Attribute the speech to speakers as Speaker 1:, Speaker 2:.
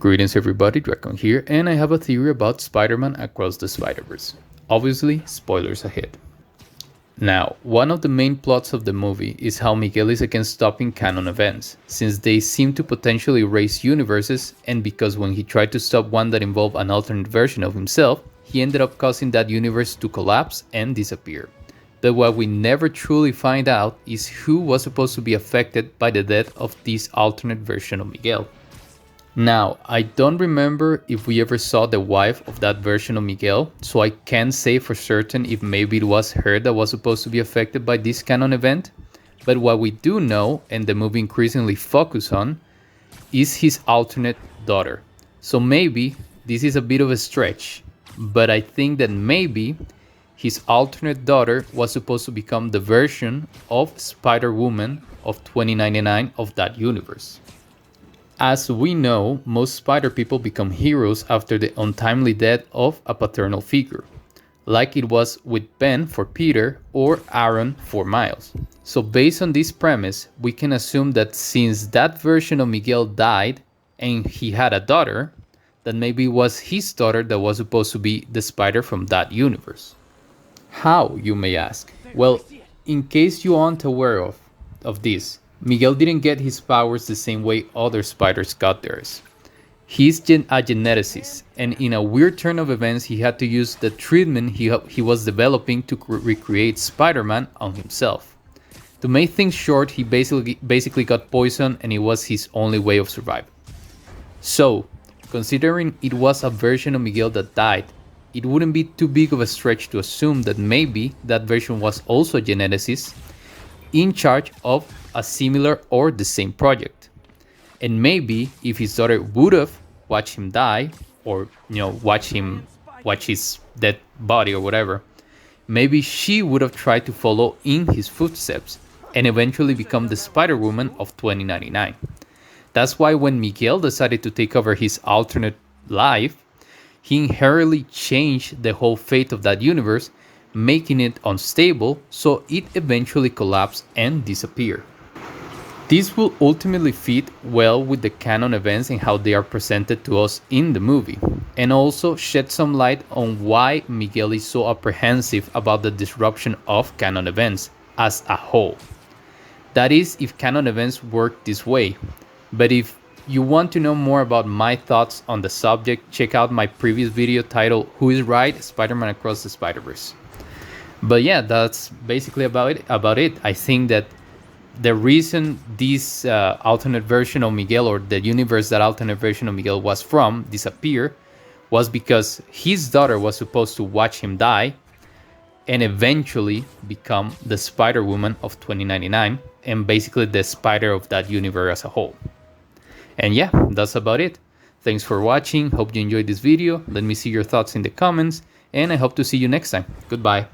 Speaker 1: Greetings everybody, Dragon here, and I have a theory about Spider-Man Across the Spider-Verse. Obviously, spoilers ahead. Now, one of the main plots of the movie is how Miguel is against stopping canon events, since they seem to potentially erase universes, and because when he tried to stop one that involved an alternate version of himself, he ended up causing that universe to collapse and disappear. But what we never truly find out is who was supposed to be affected by the death of this alternate version of Miguel. Now, I don't remember if we ever saw the wife of that version of Miguel, so I can't say for certain if maybe it was her that was supposed to be affected by this canon event, but what we do know, and the movie increasingly focuses on, is his alternate daughter. So maybe this is a bit of a stretch, but I think that maybe his alternate daughter was supposed to become the version of Spider-Woman of 2099 of that universe. As we know, most Spider people become heroes after the untimely death of a paternal figure, like it was with Ben for Peter or Aaron for Miles. So based on this premise, we can assume that since that version of Miguel died and he had a daughter, that maybe it was his daughter that was supposed to be the Spider from that universe. How, you may ask? Well, in case you aren't aware of this, Miguel didn't get his powers the same way other spiders got theirs. He's a geneticist, and in a weird turn of events, he had to use the treatment he was developing to recreate Spider-Man on himself. To make things short, he basically got poisoned, and it was his only way of surviving. So, considering it was a version of Miguel that died, it wouldn't be too big of a stretch to assume that maybe that version was also a geneticist in charge of a similar or the same project. And maybe if his daughter would have watched him die, or watch his dead body or whatever, maybe she would have tried to follow in his footsteps and eventually become the Spider-Woman of 2099. That's why when Miguel decided to take over his alternate life, he inherently changed the whole fate of that universe, making it unstable, so it eventually collapsed and disappeared. This will ultimately fit well with the canon events and how they are presented to us in the movie, and also shed some light on why Miguel is so apprehensive about the disruption of canon events as a whole. That is, if canon events work this way. But if you want to know more about my thoughts on the subject, check out my previous video titled Who is Right? Spider-Man Across the Spider-Verse. But yeah, that's basically about it. I think that the reason this alternate version of Miguel, or the universe that alternate version of Miguel was from, disappeared was because his daughter was supposed to watch him die and eventually become the Spider-Woman of 2099 and basically the spider of that universe as a whole. And yeah, that's about it. Thanks for watching. Hope you enjoyed this video. Let me see your thoughts in the comments, and I hope to see you next time. Goodbye.